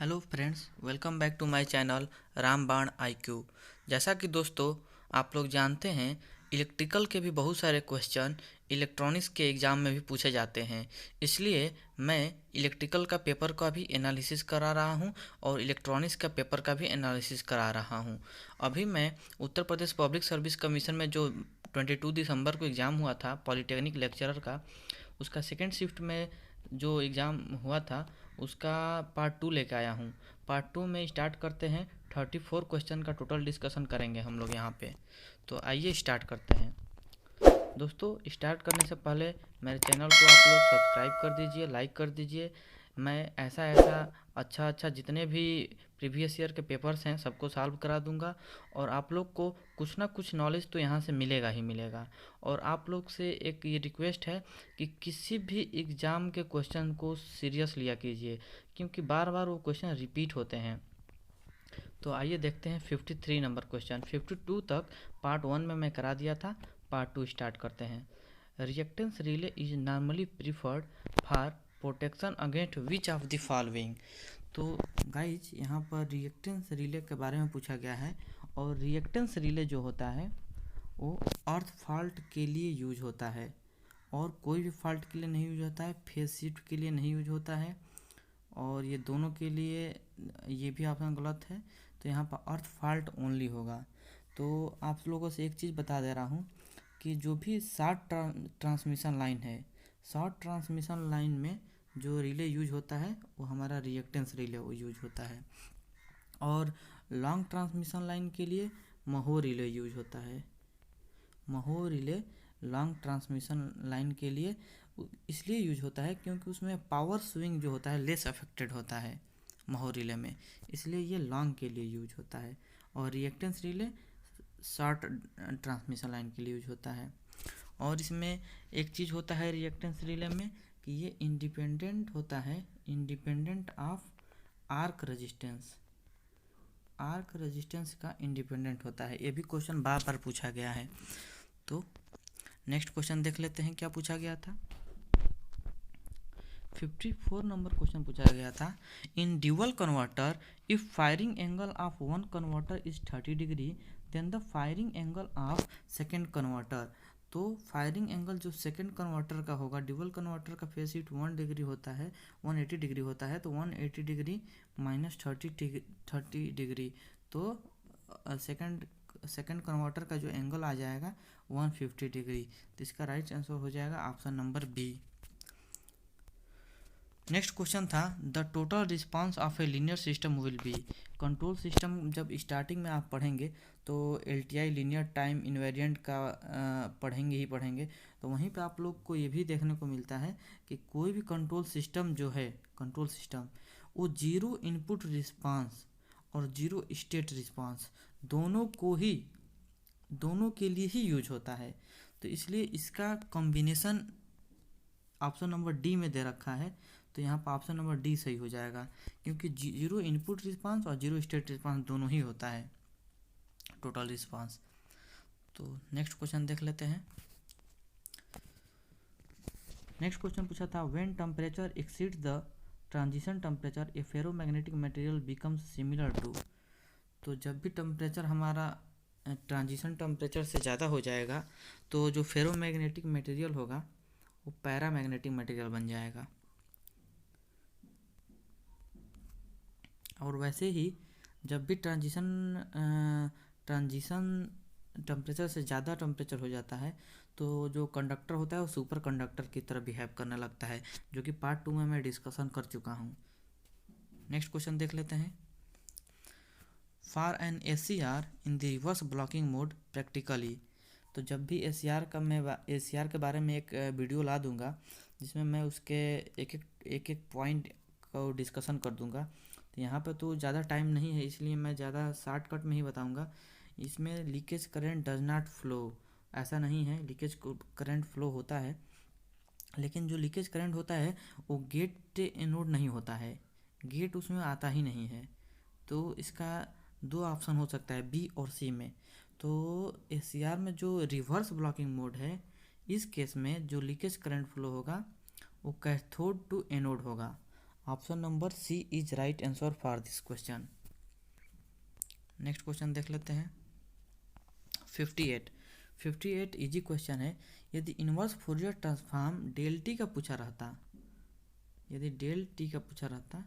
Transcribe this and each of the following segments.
Hello friends, welcome back to my channel Rambaan IQ. जैसा कि दोस्तों आप लोग जानते हैं, इलेक्ट्रिकल के भी बहुत सारे क्वेश्चन इलेक्ट्रॉनिक्स के एग्ज़ाम में भी पूछे जाते हैं। इसलिए मैं इलेक्ट्रिकल का पेपर का भी एनालिसिस करा रहा हूं और इलेक्ट्रॉनिक्स का पेपर का भी एनालिसिस करा रहा हूं। अभी मैं Uttar Pradesh public service commission में जो 22 दिसंबर को एग्ज़ाम हुआ था पॉलिटेक्निक लेक्चरर का, उसका सेकेंड शिफ्ट में जो एग्ज़ाम हुआ था उसका पार्ट 2 लेके आया हूँ। पार्ट 2 में स्टार्ट करते हैं। 34 क्वेश्चन का टोटल डिस्कशन करेंगे हम लोग यहाँ पे। तो आइए स्टार्ट करते हैं। दोस्तों, स्टार्ट करने से पहले मेरे चैनल को आप लोग सब्सक्राइब कर दीजिए, लाइक कर दीजिए। मैं ऐसा अच्छा जितने भी प्रीवियस ईयर के पेपर्स हैं सबको सॉल्व करा दूंगा और आप लोग को कुछ ना कुछ नॉलेज तो यहाँ से मिलेगा ही मिलेगा। और आप लोग से एक ये रिक्वेस्ट है कि किसी भी एग्ज़ाम के क्वेश्चन को सीरियस लिया कीजिए, क्योंकि बार बार वो क्वेश्चन रिपीट होते हैं। तो आइए देखते हैं 53 नंबर क्वेश्चन। 52 तक पार्ट 1 में मैं करा दिया था, पार्ट 2 स्टार्ट करते हैं। Reactance relay is normally preferred for protection against which of the following. तो गाइज यहाँ पर रिएक्टेंस रिले के बारे में पूछा गया है और रिएक्टेंस रिले जो होता है वो अर्थ फॉल्ट के लिए यूज होता है और कोई भी फॉल्ट के लिए नहीं यूज होता है, फेज शिफ्ट के लिए नहीं यूज होता है और ये दोनों के लिए ये भी ऑप्शन गलत है। तो यहाँ पर अर्थ फॉल्ट ओनली होगा। तो आप लोगों से एक चीज़ बता दे रहा हूँ कि जो भी शॉर्ट ट्रांसमिशन लाइन है, शॉर्ट ट्रांसमिशन लाइन में जो रिले यूज होता है वो हमारा रिएक्टेंस रिले वो यूज होता है और लॉन्ग ट्रांसमिशन लाइन के लिए महो रिले यूज होता है। महो रिले लॉन्ग ट्रांसमिशन लाइन के लिए इसलिए यूज होता है क्योंकि उसमें पावर स्विंग जो होता है लेस अफेक्टेड होता है महो रिले में, इसलिए ये लॉन्ग के लिए यूज होता है। और reactance relay short transmission line के लिए यूज होता है। और इसमें एक चीज़ होता है रिएक्टेंस रिले में कि ये इंडिपेंडेंट होता है, independent of arc resistance. Arc resistance का इंडिपेंडेंट होता है। ये भी क्वेश्चन बार बार पूछा गया है। तो नेक्स्ट क्वेश्चन देख लेते हैं क्या पूछा गया था। 54 नंबर क्वेश्चन पूछा गया था। In dual converter if firing angle of one converter is 30 degree then the firing angle of second converter. तो फायरिंग एंगल जो सेकेंड कन्वर्टर का होगा, ड्यूअल कन्वर्टर का फेज शिफ्ट 1 डिग्री होता है, 180 डिग्री होता है, तो 180 डिग्री माइनस 30 डिग्री, तो सेकेंड कन्वर्टर का जो एंगल आ जाएगा 150 डिग्री। तो इसका राइट आंसर हो जाएगा option number B. Next question था the total response of a linear system will be. Control system जब स्टार्टिंग में आप पढ़ेंगे तो एलटीआई लीनियर टाइम इनवेरिएंट का पढ़ेंगे ही पढ़ेंगे। तो वहीं पे आप लोग को ये भी देखने को मिलता है कि कोई भी कंट्रोल सिस्टम जो है, कंट्रोल सिस्टम वो जीरो इनपुट रिस्पांस और जीरो स्टेट रिस्पांस दोनों के लिए ही यूज होता है। तो इसलिए इसका कॉम्बिनेशन ऑप्शन नंबर डी में दे रखा है। तो यहाँ पर ऑप्शन नंबर डी सही हो जाएगा क्योंकि जीरो इनपुट रिस्पांस और जीरो स्टेट रिस्पांस दोनों ही होता है टोटल रिस्पांस। तो नेक्स्ट क्वेश्चन देख लेते हैं। नेक्स्ट क्वेश्चन पूछा था when temperature exceeds the transition temperature a ferromagnetic material becomes similar to. तो जब भी टेम्परेचर हमारा ट्रांजिशन टेम्परेचर से ज़्यादा हो जाएगा तो जो फेरोमैग्नेटिक मटेरियल होगा वो पैरामैग्नेटिक मटेरियल बन जाएगा। और वैसे ही जब भी ट्रांजिशन टेम्परेचर से ज़्यादा टेम्परेचर हो जाता है तो जो कंडक्टर होता है वो सुपर कंडक्टर की तरह बिहेव करने लगता है, जो कि पार्ट 2 में मैं डिस्कशन कर चुका हूँ। नेक्स्ट क्वेश्चन देख लेते हैं। For an SCR in the reverse blocking mode practically. तो जब भी एसीआर के बारे में एक वीडियो ला दूंगा जिसमें मैं उसके एक पॉइंट को डिस्कशन कर दूंगा। तो यहाँ पे तो ज़्यादा टाइम नहीं है इसलिए मैं ज़्यादा शॉर्टकट में ही बताऊंगा। इसमें leakage current does not flow, ऐसा नहीं है, लीकेज करंट फ्लो होता है, लेकिन जो लीकेज करंट होता है वो गेट एनोड नहीं होता है, गेट उसमें आता ही नहीं है। तो इसका दो ऑप्शन हो सकता है बी और सी में। तो एसीआर में जो रिवर्स ब्लॉकिंग मोड है इस केस में जो लीकेज करंट फ्लो होगा वो कैथोड टू एनोड होगा option number C is right answer for this question. Next question देख लेते हैं 58 इजी क्वेश्चन है। यदि inverse Fourier transform del T का पूछा रहता, यदि डेल टी का पूछा रहता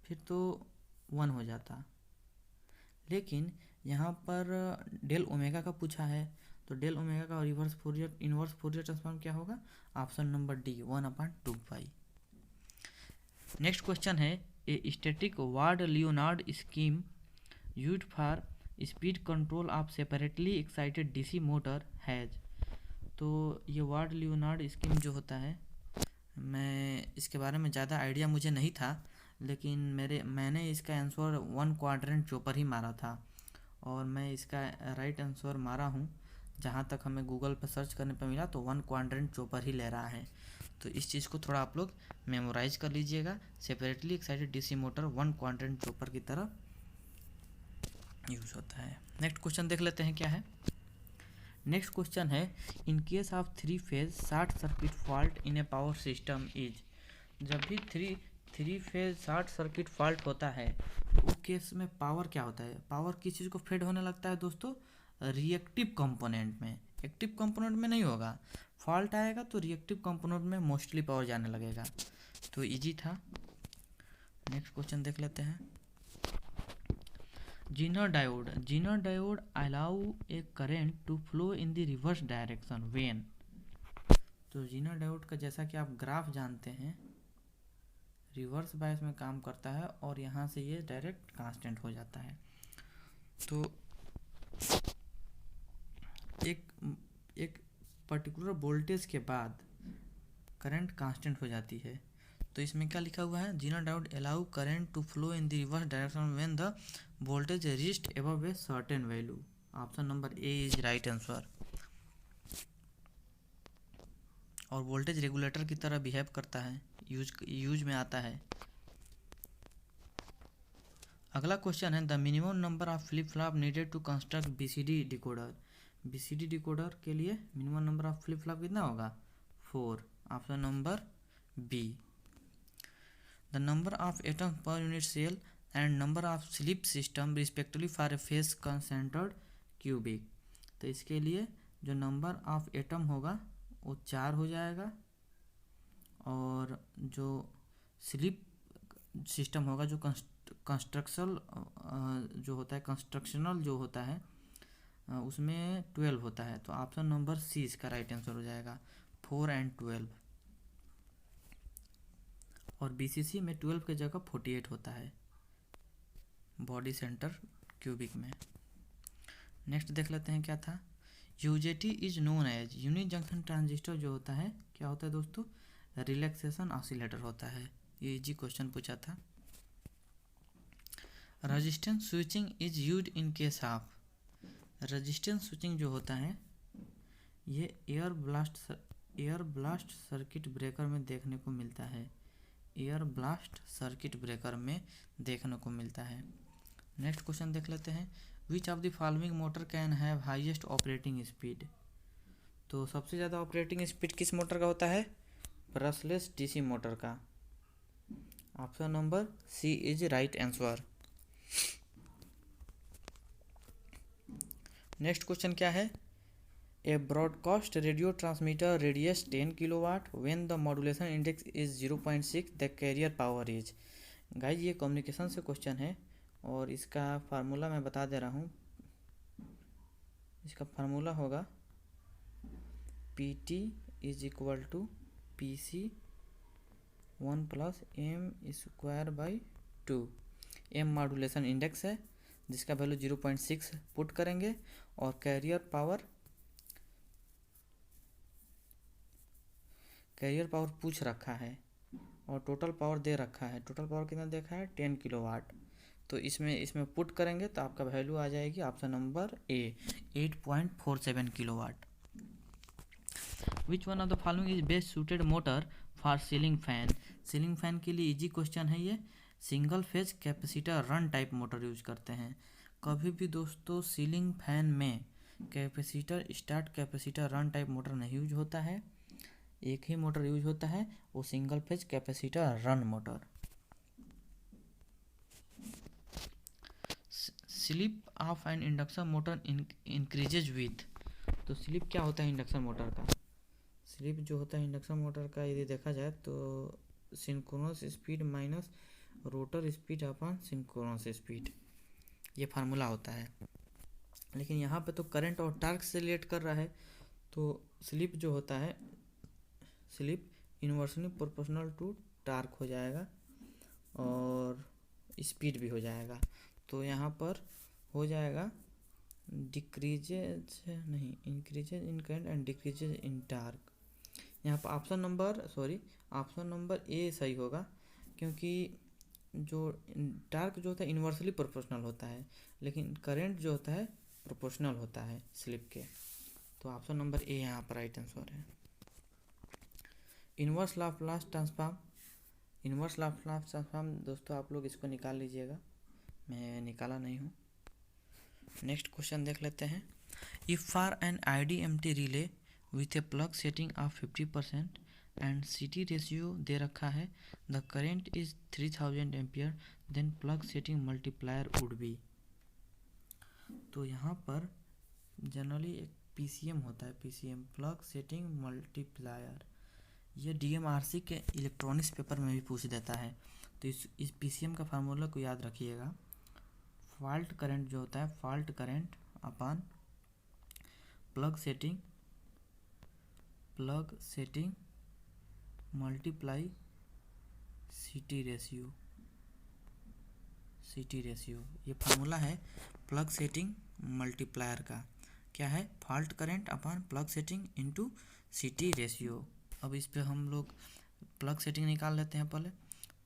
फिर तो 1 हो जाता, लेकिन यहाँ पर डेल ओमेगा का पूछा है, तो डेल ओमेगा का इनवर्स फूरियर ट्रांसफॉर्म क्या होगा? Option number D 1/2 next question है a static Ward Leonard scheme used for speed control of separately excited DC motor has. तो ये वार्ड लियोनार्ड स्कीम जो होता है, मैं इसके बारे में ज़्यादा आइडिया मुझे नहीं था, लेकिन मैंने इसका आंसर 1 क्वाड्रेंट चोपर ही मारा था, और मैं इसका राइट आंसर मारा हूँ। जहाँ तक हमें गूगल पर सर्च करने पर मिला तो 1 क्वाड्रेंट चोपर ही ले रहा है। तो इस चीज़ को थोड़ा आप लोग मेमोराइज कर लीजिएगा। Separately excited DC motor 1 quadrant chopper की तरह यूज़ होता है। नेक्स्ट क्वेश्चन देख लेते हैं क्या है। नेक्स्ट क्वेश्चन है in case of 3 phase short circuit fault in A power system is. जब भी three phase short circuit fault होता है तो उस केस में पावर क्या होता है? पावर किस चीज़ को फेड होने लगता है दोस्तों? रिएक्टिव कंपोनेंट में, एक्टिव कंपोनेंट में नहीं होगा। फॉल्ट आएगा तो रिएक्टिव कंपोनेंट में मोस्टली पावर जाने लगेगा। तो इजी था। नेक्स्ट क्वेश्चन देख लेते हैं। Zener diode allow a current to flow in the reverse direction when. तो जीनर डायोड का जैसा कि आप ग्राफ जानते हैं, रिवर्स बायस में काम करता है और यहाँ से ये डायरेक्ट कांस्टेंट हो जाता है। तो एक पर्टिकुलर वोल्टेज के बाद करंट कांस्टेंट हो जाती है। तो इसमें क्या लिखा हुआ है? Zener diode allow current to flow in the reverse direction when the voltage reached above a certain value. Option number A is right answer. और वोल्टेज रेगुलेटर की तरह बिहेव करता है, यूज में आता है। अगला क्वेश्चन है the minimum number of flip flop needed to construct BCD decoder. BCD decoder के लिए minimum number of flip flop कितना होगा? 4। Option number B. The number of atoms per unit cell and number of slip system respectively for a face concentrated cubic. तो इसके लिए जो number of atom होगा वो 4 हो जाएगा, और जो स्लिप सिस्टम होगा, जो कंस्ट्रक्शनल जो होता है, कंस्ट्रक्शनल जो होता है उसमें 12 होता है। तो ऑप्शन नंबर सी इसका राइट आंसर हो जाएगा, 4 और 12। और बीसीसी में 12 की जगह 48 होता है बॉडी सेंटर क्यूबिक में। नेक्स्ट देख लेते हैं क्या था। UJT is known as unit junction transistor जो होता है क्या होता है दोस्तों? रिलैक्सेशन ऑसिलेटर होता है। ये इजी क्वेश्चन पूछा था। Resistance switching is used in case of. Resistance switching जो होता है ये एयर ब्लास्ट सर्किट ब्रेकर में देखने को मिलता है। एयर ब्लास्ट सर्किट ब्रेकर में देखने को मिलता है। नेक्स्ट क्वेश्चन देख लेते हैं। Which of the following motor can have highest operating speed. तो सबसे ज़्यादा ऑपरेटिंग स्पीड किस मोटर का होता है? ब्रशलेस डीसी मोटर का। Option number C is right answer. Next question क्या है। A broadcast radio transmitter radius 10 kilowatt when the modulation index is 0.6 the carrier power is. Guys ये कम्युनिकेशन से question है और इसका फार्मूला मैं बता दे रहा हूँ। इसका फार्मूला होगा PT is equal to PC 1 + m²/2। m modulation index है जिसका वैल्यू 0.6 पुट करेंगे, और कैरियर पावर पूछ रखा है और टोटल पावर दे रखा है। टोटल पावर कितना देखा है? 10 किलोवाट। तो इसमें पुट करेंगे तो आपका वैल्यू आ जाएगी option number A 8.47 kilowatt. Which one of the following is best suited motor for ceiling fan. Ceiling fan के लिए इजी क्वेश्चन है ये। Single phase capacitor run type motor use करते हैं। कभी भी दोस्तों सीलिंग फैन में start capacitor run type motor नहीं यूज होता है। एक ही मोटर यूज होता है, वो single phase capacitor run motor. Slip of N induction motor increases with. तो स्लिप क्या होता है इंडक्शन मोटर का? स्लिप जो होता है इंडक्शन मोटर का, यदि देखा जाए तो synchronous speed minus rotor speed upon synchronous speed, ये फार्मूला होता है। लेकिन यहाँ पे तो करंट और टार्क से रिलेट कर रहा है, तो स्लिप जो होता है, slip inversely proportional to torque हो जाएगा और स्पीड भी हो जाएगा। तो यहाँ पर हो जाएगा डिक्रीजेज नहीं, increases in current and decreases in torque. यहाँ पर ऑप्शन नंबर ए सही होगा, क्योंकि जो टार्क जो होता है इन्वर्सली प्रोपोर्शनल होता है, लेकिन करंट जो होता है प्रोपोर्शनल होता है स्लिप के। तो ऑप्शन नंबर ए यहाँ पर राइट आंसर है। Inverse Laplace transform, inverse Laplace transform दोस्तों आप लोग इसको निकाल लीजिएगा, मैं निकाला नहीं हूँ। नेक्स्ट क्वेश्चन देख लेते हैं। If for an IDMT relay with a plug setting of 50% and CT ratio दे रखा है, the current is 3000 ampere, then plug setting multiplier would be. तो यहाँ पर जनरली एक PCM होता है, PCM प्लग सेटिंग मल्टीप्लायर, ये DMRC के इलेक्ट्रॉनिक्स पेपर में भी पूछ देता है। तो इस PCM का फार्मूला को याद रखिएगा। फॉल्ट करंट जो होता है, fault current upon plug setting multiply CT ratio, ये फार्मूला है प्लग सेटिंग मल्टीप्लायर का। क्या है? Fault current upon plug setting into CT ratio. अब इस पे हम लोग प्लग सेटिंग निकाल लेते हैं। पहले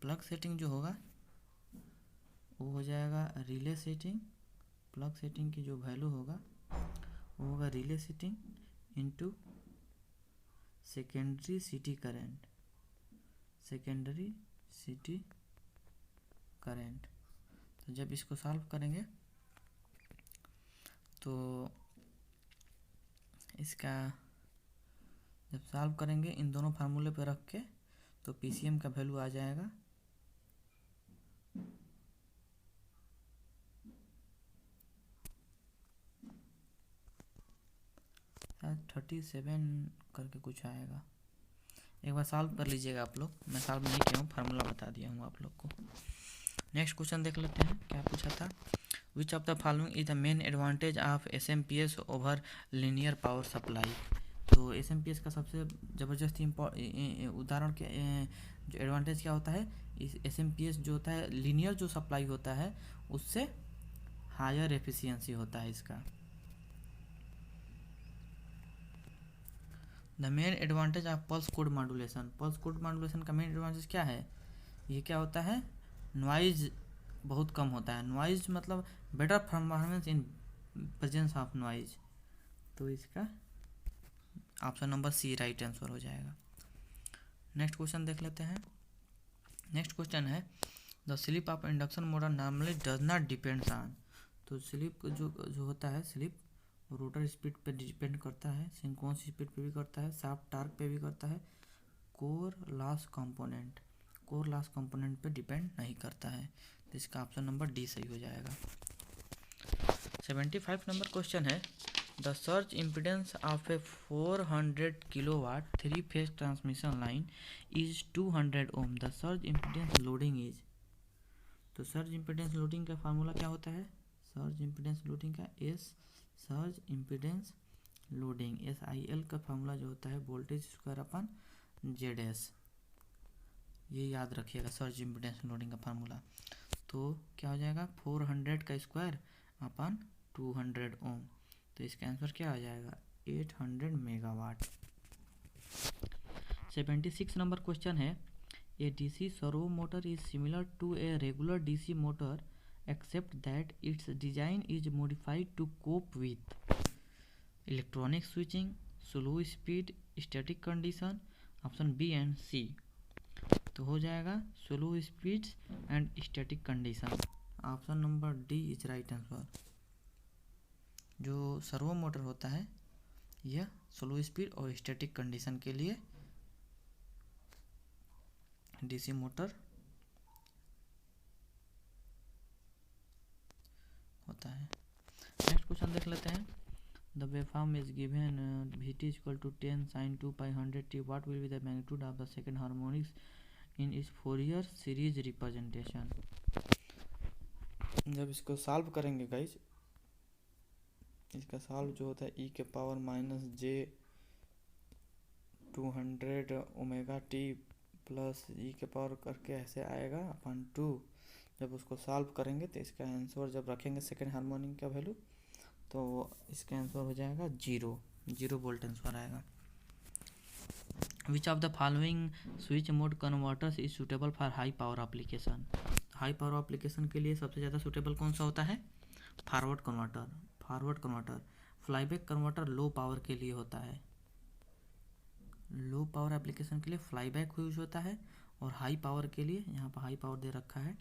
प्लग सेटिंग जो होगा वो हो जाएगा रिले सेटिंग, प्लग सेटिंग की जो वैल्यू होगा वो होगा relay setting into secondary CT current. तो जब इसको सॉल्व करेंगे तो इसका जब सॉल्व करेंगे इन दोनों फार्मूले पे रख के, तो PCM का वैल्यू आ जाएगा 37 करके कुछ आएगा। एक बार सॉल्व कर लीजिएगा आप लोग, मैं सॉल्व नहीं किया हूँ, फार्मूला बता दिया हूँ आप लोग को। नेक्स्ट क्वेश्चन देख लेते हैं क्या पूछा था। विच of the following is the main advantage of SMPS over linear power supply. तो SMPS का सबसे ज़बरदस्त उदाहरण के जो एडवांटेज क्या होता है, इस SMPS जो होता है लीनियर जो सप्लाई होता है उससे हायर एफिशिएंसी होता है इसका। The main advantage of pulse code modulation, pulse code modulation का मेन एडवांटेज क्या है, ये क्या होता है, नॉइज बहुत कम होता है। नॉइज मतलब better performance in presence of noise. तो इसका option number C right answer हो जाएगा। नेक्स्ट क्वेश्चन देख लेते हैं। नेक्स्ट क्वेश्चन है the slip of induction motor normally does not depends on. तो स्लिप जो होता है, स्लिप रोटर स्पीड पे डिपेंड करता है, सिंक्रोनस स्पीड पे भी करता है, शाफ्ट टार्क पे भी करता है, कोर लॉस कंपोनेंट पे डिपेंड नहीं करता है। तो इसका ऑप्शन नंबर डी सही हो जाएगा। 75 नंबर क्वेश्चन है the surge impedance of a 400 kilowatt 3 phase transmission line is 200 ohm, the surge impedance loading is. तो सर्ज इम्पिडेंस लोडिंग का फार्मूला क्या होता है, सर्ज इम्पिडेंस लोडिंग का सर्ज इम्पिडेंस लोडिंग SIL का फार्मूला जो होता है वोल्टेज स्क्वायर अपन ZS, ये याद रखिएगा सर्ज इम्पिडेंस लोडिंग का फार्मूला। तो क्या हो जाएगा 400 का स्क्वायर अपन 200 ओम, तो इसका आंसर क्या हो जाएगा 800 मेगावाट। 76 नंबर क्वेश्चन है a DC servo motor is similar to a regular DC motor except that its design is modified to cope with electronic switching, slow speed, static condition, option B and C। तो हो जाएगा slow speed and static condition, option number D is right answer. जो servo motor होता है यह slow speed और static condition के लिए डीसी मोटर होता है। नेक्स्ट क्वेश्चन देख लेते हैं। The waveform is given Vt equal to 10 sin 2 pi 100t, what will be the magnitude of the second harmonics in इस फोरियर सीरीज रिप्रेजेंटेशन। जब इसको सॉल्व करेंगे गाइज, इसका सॉल्व जो होता है e के पावर माइनस जे 200 ओमेगा टी प्लस e के पावर करके ऐसे आएगा अपन 2। जब उसको सॉल्व करेंगे तो इसका आंसर जब रखेंगे सेकेंड हार्मोनिक का वैल्यू तो इसका आंसर हो जाएगा 0 वोल्ट आंसर आएगा। विच of the following switch mode converters is suitable for high power application. High power application के लिए सबसे ज़्यादा सुटेबल कौन सा होता है? Forward converter. Flyback converter low power के लिए होता है। लो पावर एप्लीकेशन के लिए फ्लाईबैक यूज होता है, और हाई पावर के लिए यहाँ पर हाई पावर दे रखा है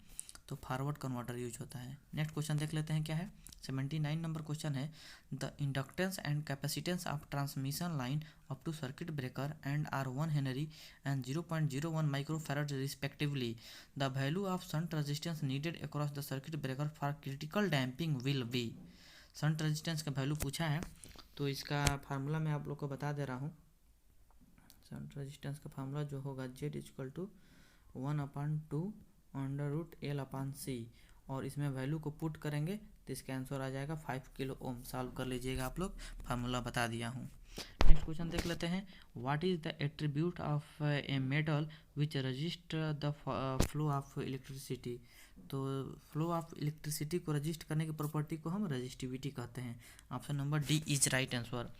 तो फॉरवर्ड कन्वर्टर यूज होता है। नेक्स्ट क्वेश्चन देख लेते हैं क्या है। 79 नंबर क्वेश्चन है। The inductance and capacitance of transmission line up to circuit breaker and are 1 henry and 0.01 microfarad respectively. The value of shunt resistance needed across the circuit breaker for critical damping will be. Shunt resistance का value पूछा है तो इसका formula मैं आप लोग को बता दे रहा हूँ। शंट रेजिस्टेंस का फार्मूला जो होगा Z इक्वल टू 1/2 √L/C, और इसमें वैल्यू को पुट करेंगे तो इसका आंसर आ जाएगा 5 किलो ओम। सॉल्व कर लीजिएगा आप लोग, फार्मूला बता दिया हूँ। नेक्स्ट क्वेश्चन देख लेते हैं। What is the attribute of a metal which resist the flow of electricity. तो फ्लो ऑफ इलेक्ट्रिसिटी को रजिस्ट करने की प्रॉपर्टी को हम रजिस्टिविटी कहते हैं। Option number D is right answer.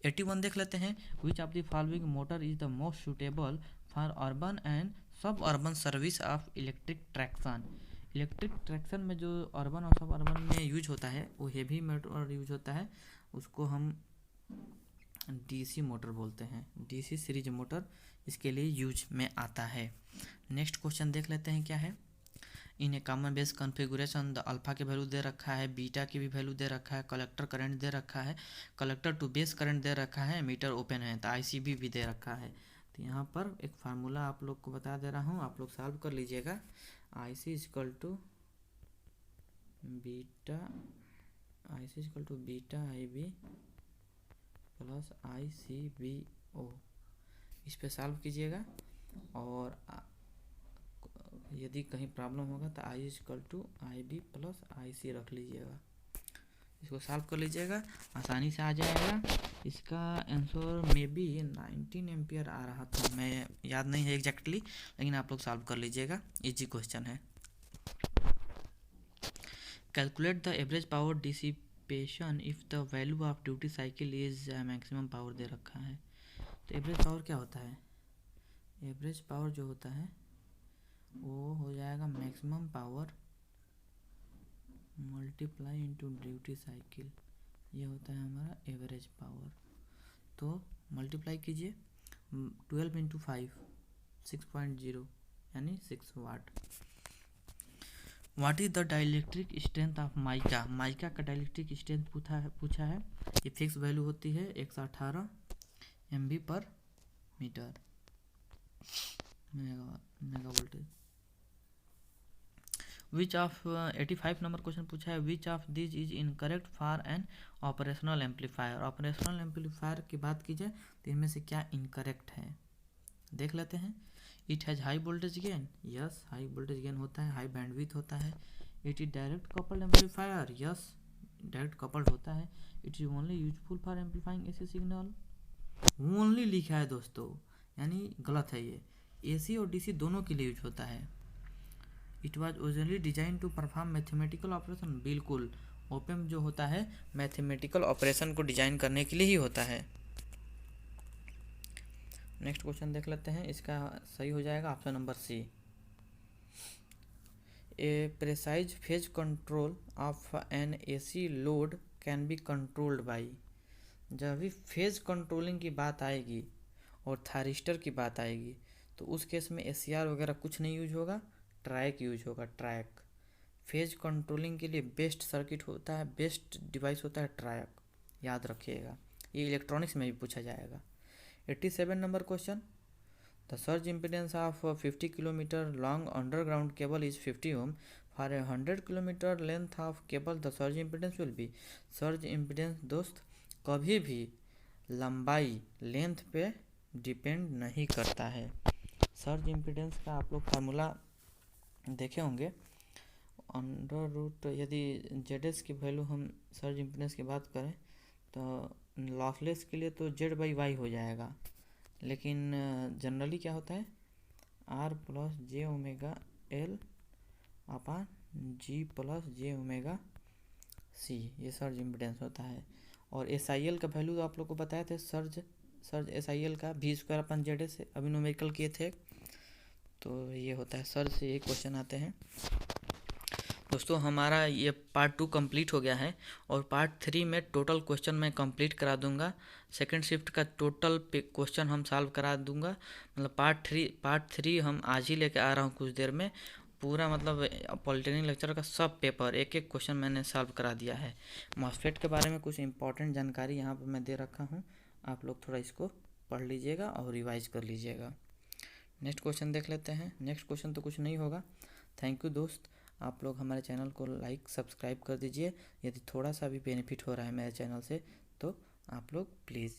81 देख लेते हैं। Which of the following motor is the most suitable for urban and sub urban service of electric traction. Electric traction में जो अर्बन और सब अर्बन में यूज होता है वो हेवी मोटर यूज होता है, उसको हम डीसी मोटर बोलते हैं। डीसी सीरीज मोटर इसके लिए यूज में आता है। नेक्स्ट क्वेश्चन देख लेते हैं क्या है। In a common base configuration the alpha के वैल्यू दे रखा है, बीटा की भी वैल्यू दे रखा है, कलेक्टर करंट दे रखा है, कलेक्टर टू बेस करंट दे रखा है, मीटर ओपन है, तो आईसीबी भी दे रखा है। तो यहाँ पर एक फार्मूला आप लोग को बता दे रहा हूँ, आप लोग सॉल्व कर लीजिएगा। IC equal to beta IB plus ICBO, इस पे सॉल्व कीजिएगा, और यदि कहीं प्रॉब्लम होगा तो I equal to IB plus IC रख लीजिएगा। इसको सॉल्व कर लीजिएगा, आसानी से आ जाएगा। इसका आंसर मे बी 19 एम्पियर आ रहा था, मैं याद नहीं है एग्जैक्टली, लेकिन आप लोग सॉल्व कर लीजिएगा, इजी क्वेश्चन है। Calculate the average power dissipation if the value of duty cycle is maximum power दे रखा है। तो एवरेज पावर क्या होता है? एवरेज पावर जो होता है वो हो जाएगा maximum power multiply into duty cycle, ये होता है हमारा एवरेज पावर। तो मल्टीप्लाई कीजिए 12 × 5 6.0 यानी 6 watt. What is the dielectric strength of mica. Mica का डाइलेक्ट्रिक स्ट्रेंथ पूछा है। ये फिक्स वैल्यू होती है 118 MB/m mega voltage. Which of 85 number question पूछा है। Which of this is incorrect for an operational amplifier. Operational amplifier की बात की जाए तो इनमें से क्या इनकरेक्ट है, देख लेते हैं। It has high voltage gain, yes high voltage gain होता है, हाई बैंडविड्थ होता है। It is direct coupled amplifier, yes direct coupled होता है। It is only useful for amplifying AC signal, only लिखा है दोस्तों, यानी गलत है ये। एसी और डीसी दोनों के लिए यूज होता है। It was originally design to perform mathematical operation, बिल्कुल ओपएम्प जो होता है मैथमेटिकल ऑपरेशन को डिजाइन करने के लिए ही होता है। नेक्स्ट क्वेश्चन देख लेते हैं, इसका सही हो जाएगा option number C. A precise phase control of an AC load can be controlled by. जब भी फेज कंट्रोलिंग की बात आएगी और थारिस्टर की बात आएगी तो उस केस में एसीआर वगैरह कुछ नहीं यूज होगा, ट्रैक यूज होगा। ट्रैक फेज कंट्रोलिंग के लिए बेस्ट सर्किट होता है, बेस्ट डिवाइस होता है ट्रैक, याद रखिएगा। ये इलेक्ट्रॉनिक्स में भी पूछा जाएगा। 87 number question. The surge impedance of 50 kilometre long underground cable is 50 ohm. For a 100 kilometre length of cable the surge impedance will be. Surge impedance दोस्त कभी भी लंबाई लेंथ पे डिपेंड नहीं करता है। सर्ज इम्पीडेंस का आप लोग फार्मूला देखे होंगे, अंडर रूट, यदि जेड की वैल्यू हम सर्ज इम्पीडेंस की बात करें तो लॉसलेस के लिए तो जेड बाई वाई हो जाएगा, लेकिन जनरली क्या होता है R plus j omega L upon G plus j omega C, ये सर्ज इम्पीडेंस होता है। और एस आई एल का वैल्यू तो आप लोग को बताए थे, सर्ज एस आई एल का V square upon Z A से अभी न्यूमेरिकल किए थे, तो ये होता है सर्ज से ये क्वेश्चन आते हैं। दोस्तों हमारा ये पार्ट 2 कंप्लीट हो गया है और पार्ट 3 में टोटल क्वेश्चन मैं कंप्लीट करा दूंगा। सेकंड शिफ्ट का टोटल क्वेश्चन हम सॉल्व करा दूंगा। मतलब पार्ट थ्री हम आज ही लेके आ रहा हूँ कुछ देर में। पूरा मतलब पॉलिटेक्निक लेक्चर का सब पेपर एक एक क्वेश्चन मैंने सॉल्व करा दिया है। मॉस्फेट के बारे में कुछ इंपॉर्टेंट जानकारी यहाँ पर मैं दे रखा हूँ, आप लोग थोड़ा इसको पढ़ लीजिएगा और रिवाइज कर लीजिएगा। नेक्स्ट क्वेश्चन देख लेते हैं। नेक्स्ट क्वेश्चन तो कुछ नहीं होगा। थैंक यू दोस्त, आप लोग हमारे चैनल को लाइक सब्सक्राइब कर दीजिए। यदि थोड़ा सा भी बेनिफिट हो रहा है मेरे चैनल से तो आप लोग प्लीज़